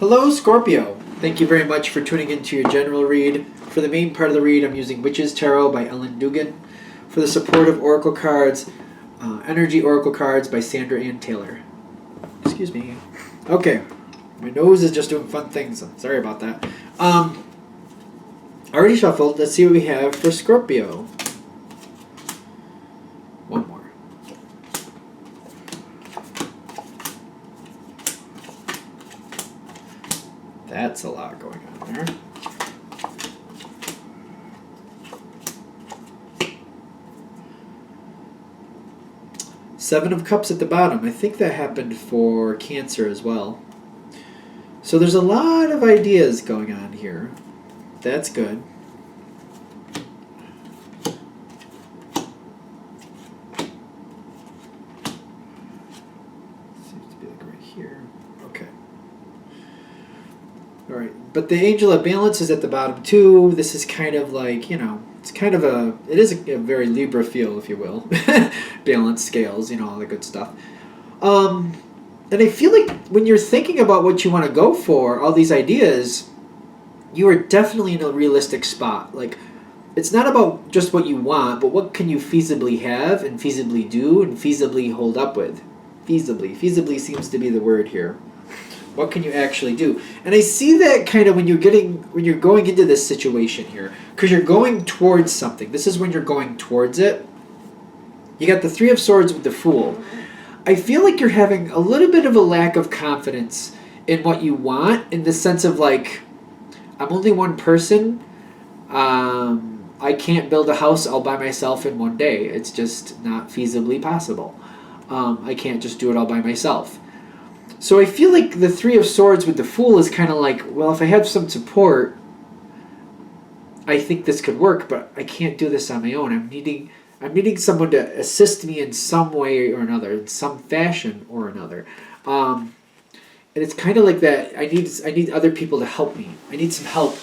Hello, Scorpio. Thank you very much for tuning into your general read. For the main part of the read, I'm using Witch's Tarot by Ellen Dugan. For the supportive oracle cards, Energy Oracle cards by Sandra Ann Taylor. Excuse me. Okay, my nose is just doing fun things. Sorry about that. Already shuffled. Let's see what we have for Scorpio. One more. That's a lot going on there. Seven of Cups at the bottom. I think that happened for Cancer as well. So there's a lot of ideas going on here. That's good. Seems to be like right here. Okay. All right, but the Angel of Balance is at the bottom too. This is kind of like, it's kind of it is a very Libra feel, if you will. Balance scales, all the good stuff. And I feel like when you're thinking about what you want to go for, all these ideas, you are definitely in a realistic spot. Like, it's not about just what you want, but what can you feasibly have and feasibly do and feasibly hold up with. Feasibly seems to be the word here. What can you actually do? And I see that kind of when you're going into this situation here, because you're going towards something. This is when you're going towards it. You got the Three of Swords with the Fool. I feel like you're having a little bit of a lack of confidence in what you want, in the sense of like, I'm only one person. I can't build a house all by myself in one day. It's just not feasibly possible. I can't just do it all by myself. So I feel like the Three of Swords with the Fool is kind of like, well, if I have some support, I think this could work, but I can't do this on my own. I'm needing someone to assist me in some way or another, in some fashion or another. And it's kind of like that. I need other people to help me. I need some help.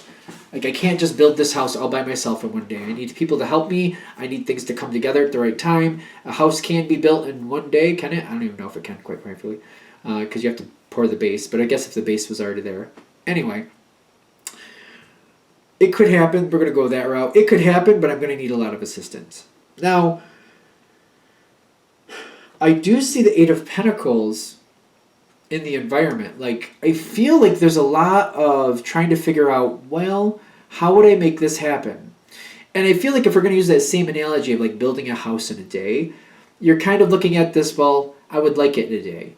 Like, I can't just build this house all by myself in one day. I need people to help me. I need things to come together at the right time. A house can be built in one day, can it? I don't even know if it can, quite frankly. Because you have to pour the base, but I guess if the base was already there. Anyway, it could happen. We're going to go that route. It could happen, but I'm going to need a lot of assistance. Now, I do see the Eight of Pentacles in the environment. Like, I feel like there's a lot of trying to figure out, well, how would I make this happen? And I feel like if we're going to use that same analogy of like building a house in a day, you're kind of looking at this, well, I would like it in a day.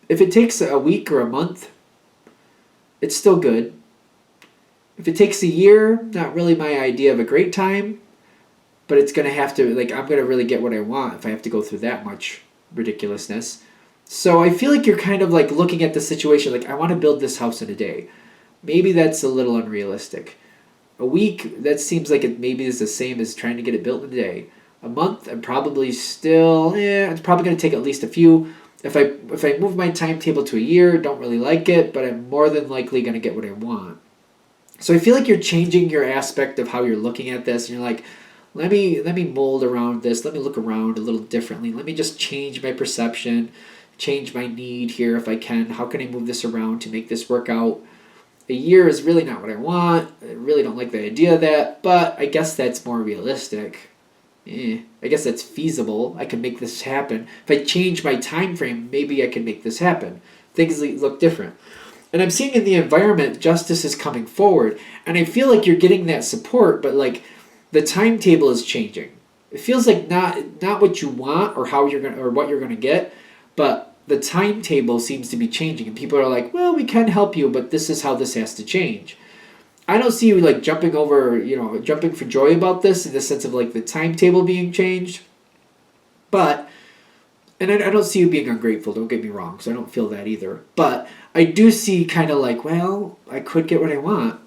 If it takes a week or a month, it's still good. If it takes a year, not really my idea of a great time, but it's going to have to, like, I'm going to really get what I want if I have to go through that much ridiculousness. So I feel like you're kind of like looking at the situation like, I want to build this house in a day. Maybe that's a little unrealistic. A week, that seems like it maybe is the same as trying to get it built in a day. A month, I'm probably still, it's probably going to take at least a few. If I move my timetable to a year, don't really like it, but I'm more than likely going to get what I want. So I feel like you're changing your aspect of how you're looking at this, and you're like, let me mold around this. Let me look around a little differently. Let me just change my perception, change my need here if I can. How can I move this around to make this work out? A year is really not what I want. I really don't like the idea of that, but I guess that's more realistic. I guess that's feasible. I can make this happen. If I change my time frame, maybe I can make this happen. Things look different. And I'm seeing in the environment, justice is coming forward. And I feel like you're getting that support, but like the timetable is changing. It feels like not what you want or how you're gonna or what you're gonna get, but the timetable seems to be changing. And people are like, well, we can help you, but this is how this has to change. I don't see you like jumping for joy about this in the sense of like the timetable being changed. But, and I don't see you being ungrateful, don't get me wrong, because I don't feel that either. But I do see kind of like, well, I could get what I want.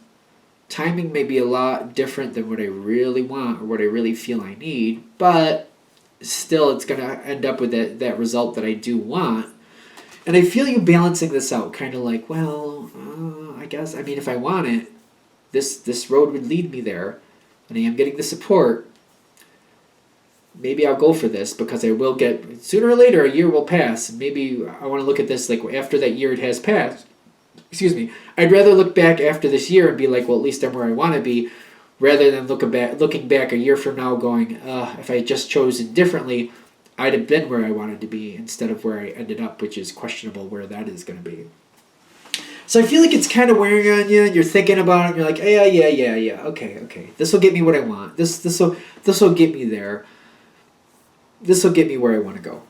Timing may be a lot different than what I really want or what I really feel I need, but still it's going to end up with that result that I do want. And I feel you balancing this out, kind of like, well, I guess, I mean, if I want it, this road would lead me there, and I am getting the support. Maybe I'll go for this because I will get, sooner or later, a year will pass. Maybe I want to look at this like after that year it has passed. excuse me, I'd rather look back after this year and be like, well, at least I'm where I want to be, rather than looking back a year from now going, if I had just chosen differently, I'd have been where I wanted to be instead of where I ended up, which is questionable where that is going to be. So I feel like it's kind of wearing on you, and you're thinking about it, and you're like, yeah, okay. This will get me what I want. This will get me there. This will get me where I want to go.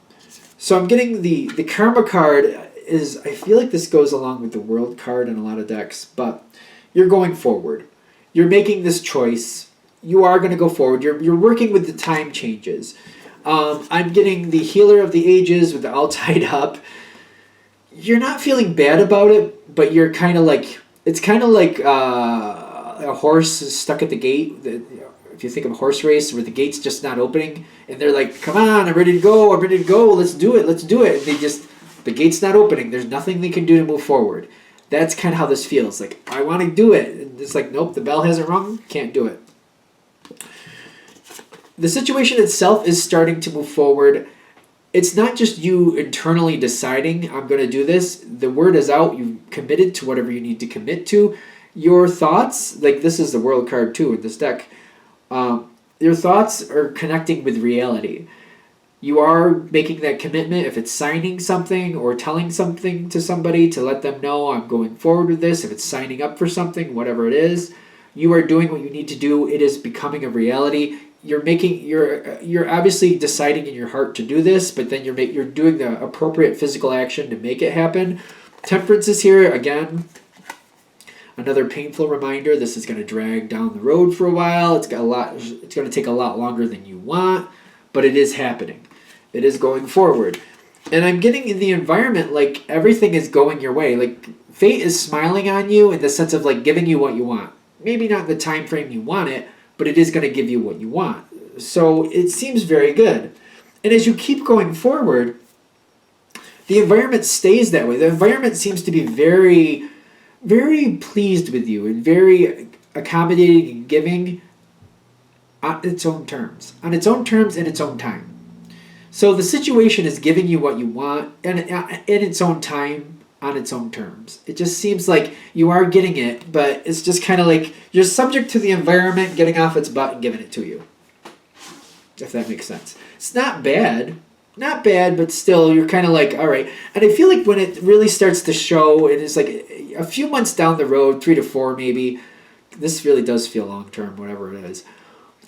So I'm getting the karma card is, I feel like this goes along with the world card in a lot of decks, but you're going forward. You're making this choice. You are going to go forward. You're working with the time changes. I'm getting the healer of the ages with the all tied up. You're not feeling bad about it, but you're kind of like, it's kind of like a horse is stuck at the gate. If you think of a horse race where the gate's just not opening, and they're like, come on, I'm ready to go, let's do it. And the gate's not opening. There's nothing they can do to move forward. That's kind of how this feels. Like, I want to do it. And it's like, nope, the bell hasn't rung, can't do it. The situation itself is starting to move forward. It's not just you internally deciding, I'm going to do this. The word is out. You've committed to whatever you need to commit to. Your thoughts, like this is the world card too in this deck, your thoughts are connecting with reality. You are making that commitment. If it's signing something or telling something to somebody to let them know I'm going forward with this, if it's signing up for something, whatever it is, you are doing what you need to do. It is becoming a reality. You're obviously deciding in your heart to do this, but then you're doing the appropriate physical action to make it happen. Temperance is here again. Another painful reminder. This is going to drag down the road for a while. It's going to take a lot longer than you want, but it is happening. It is going forward. And I'm getting in the environment like everything is going your way. Like fate is smiling on you in the sense of like giving you what you want. Maybe not the time frame you want it, but it is going to give you what you want. So it seems very good. And as you keep going forward, the environment stays that way. The environment seems to be very, very pleased with you and very accommodating and giving on its own terms. On its own terms and its own time. So the situation is giving you what you want and in its own time, on its own terms. It just seems like you are getting it, but it's just kind of like you're subject to the environment getting off its butt and giving it to you. If that makes sense. It's not bad. Not bad, but still you're kind of like, all right. And I feel like when it really starts to show, it is like a few months down the road, 3 to 4 maybe, this really does feel long term, whatever it is.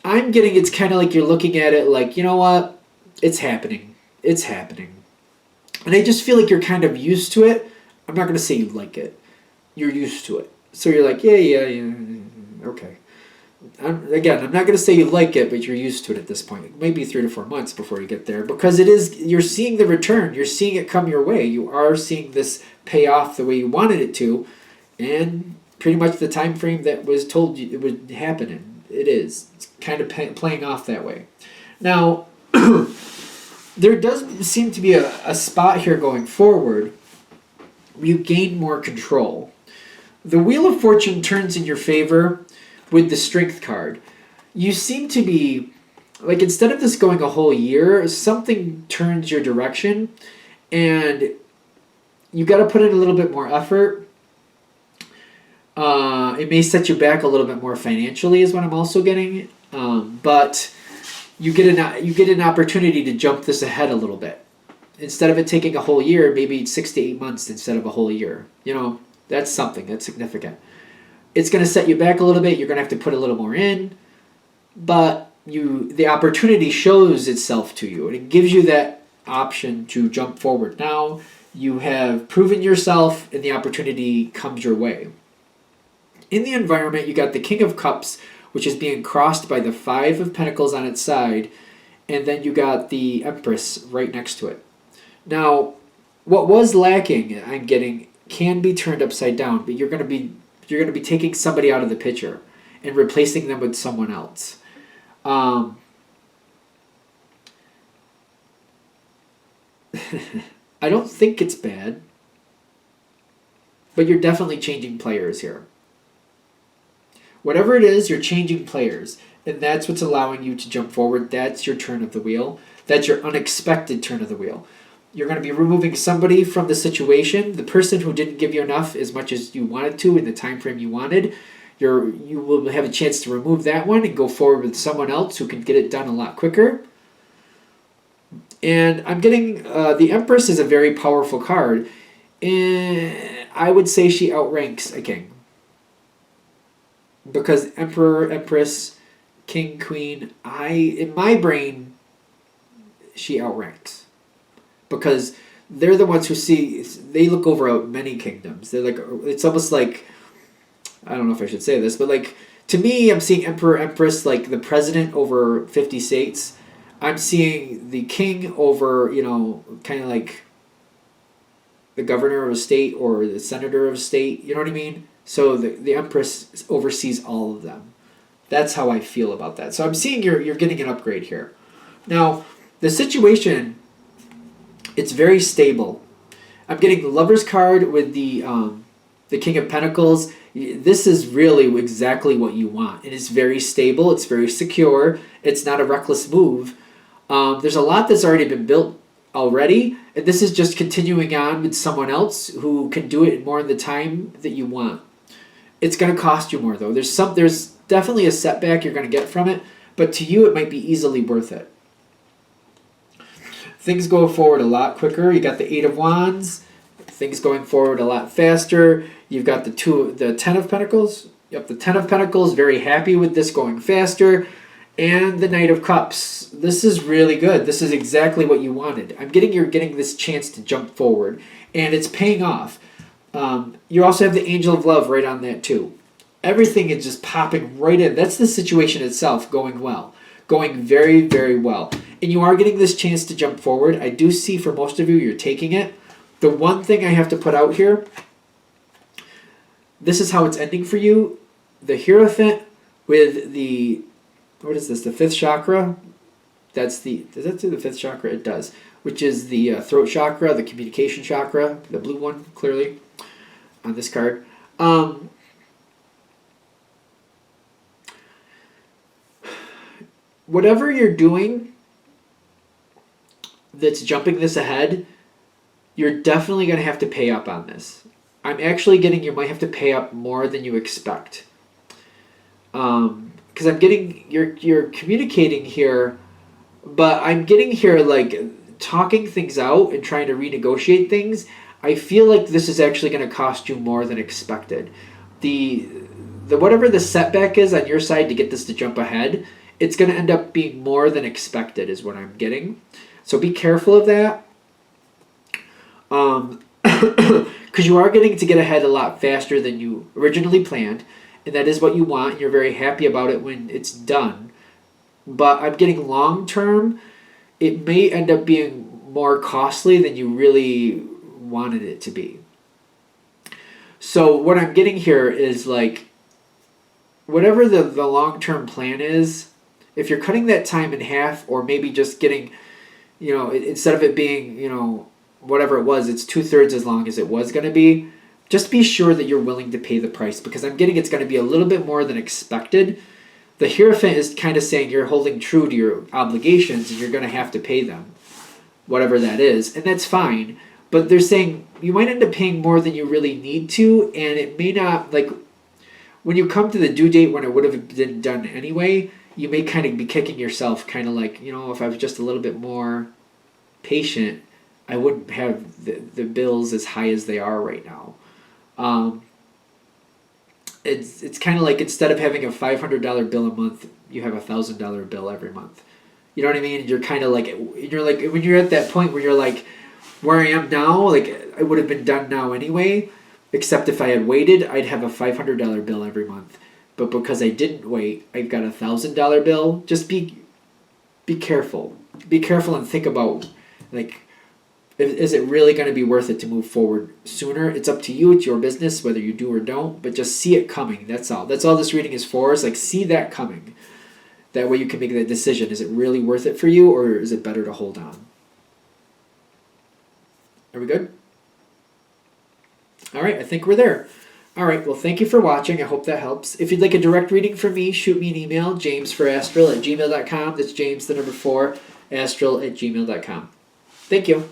I'm getting, it's kind of like you're looking at it like, you know what? It's happening. It's happening. And I just feel like you're kind of used to it. I'm not going to say you like it. You're used to it. So you're like, yeah, okay. I'm not going to say you like it, but you're used to it at this point. It might be 3 to 4 months before you get there because you're seeing the return. You're seeing it come your way. You are seeing this pay off the way you wanted it to, and pretty much the time frame that was told you it would happen in. It is. It's kind of playing off that way. Now, there does seem to be a spot here going forward where you gain more control. The Wheel of Fortune turns in your favor with the Strength card. You seem to be, like instead of this going a whole year, something turns your direction and you got to put in a little bit more effort. It may set you back a little bit more financially is what I'm also getting. But you get an opportunity to jump this ahead a little bit. Instead of it taking a whole year, maybe 6 to 8 months instead of a whole year. You know, that's something that's significant. It's going to set you back a little bit. You're going to have to put a little more in. But the opportunity shows itself to you. And it gives you that option to jump forward. Now you have proven yourself and the opportunity comes your way. In the environment, you got the King of Cups, which is being crossed by the 5 of Pentacles on its side. And then you got the Empress right next to it. Now, what was lacking, I'm getting, can be turned upside down, but you're going to be taking somebody out of the picture and replacing them with someone else. I don't think it's bad, but you're definitely changing players here. Whatever it is, you're changing players, and that's what's allowing you to jump forward. That's your turn of the wheel. That's your unexpected turn of the wheel. You're going to be removing somebody from the situation. The person who didn't give you enough as much as you wanted to in the time frame you wanted. You will have a chance to remove that one and go forward with someone else who can get it done a lot quicker. And I'm getting the Empress is a very powerful card. And I would say she outranks a king. Because Emperor, Empress, King, Queen, in my brain, she outranks. Because they're the ones who they look over many kingdoms. They're like, it's almost like, I don't know if I should say this, but like, to me, I'm seeing Emperor, Empress, like the president over 50 states. I'm seeing the king over, kind of like the governor of a state or the senator of a state. You know what I mean? So the Empress oversees all of them. That's how I feel about that. So I'm seeing you're getting an upgrade here. Now, the situation, it's very stable. I'm getting the Lover's card with the King of Pentacles. This is really exactly what you want. It is very stable. It's very secure. It's not a reckless move. There's a lot that's already been built already, and this is just continuing on with someone else who can do it more in the time that you want. It's going to cost you more, though. There's definitely a setback you're going to get from it, but to you it might be easily worth it. Things go forward a lot quicker. You got the Eight of Wands. Things going forward a lot faster. You've got the Ten of Pentacles. Yep, the Ten of Pentacles. Very happy with this going faster. And the Knight of Cups. This is really good. This is exactly what you wanted. You're getting this chance to jump forward, and it's paying off. You also have the Angel of Love right on that too. Everything is just popping right in. That's the situation itself going well. Going very, very well. And you are getting this chance to jump forward. I do see for most of you, you're taking it. The one thing I have to put out here, this is how it's ending for you. The Hierophant with the, what is this, the fifth chakra? Does that do the fifth chakra? It does. Which is the throat chakra, the communication chakra, the blue one, clearly, on this card. Whatever you're doing that's jumping this ahead, you're definitely going to have to pay up on this. I'm actually getting you might have to pay up more than you expect. Because I'm getting, you're communicating here, but I'm getting here like talking things out and trying to renegotiate things. I feel like this is actually going to cost you more than expected. The whatever the setback is on your side to get this to jump ahead, it's going to end up being more than expected is what I'm getting. So be careful of that. Because you are getting to get ahead a lot faster than you originally planned. And that is what you want. You're very happy about it when it's done. But I'm getting long term, it may end up being more costly than you really wanted it to be. So what I'm getting here is like, whatever the long-term plan is, if you're cutting that time in half, or maybe just getting, instead of it being, whatever it was, it's 2/3 as long as it was going to be, just be sure that you're willing to pay the price, because I'm getting it's going to be a little bit more than expected. The Hierophant is kind of saying you're holding true to your obligations and you're going to have to pay them, whatever that is, and that's fine. But they're saying you might end up paying more than you really need to, and it may not, like, when you come to the due date when it would have been done anyway, you may kind of be kicking yourself, kind of like, if I was just a little bit more patient, I wouldn't have the bills as high as they are right now. It's kind of like, instead of having a $500 bill a month, you have a $1,000 bill every month. You know what I mean? And you're kind of like, when you're at that point where you're like, where I am now, like, it would have been done now anyway, except if I had waited, I'd have a $500 bill every month. But because I didn't wait, I've got a $1,000 bill. Just be careful. Be careful and think about, like, is it really going to be worth it to move forward sooner? It's up to you. It's your business, whether you do or don't. But just see it coming. That's all. That's all this reading is for. Is like, see that coming. That way you can make that decision. Is it really worth it for you, or is it better to hold on? Are we good? All right, I think we're there. All right, well, thank you for watching. I hope that helps. If you'd like a direct reading from me, shoot me an email, jamesforastral@gmail.com. That's James, the number 4, astral@gmail.com. Thank you.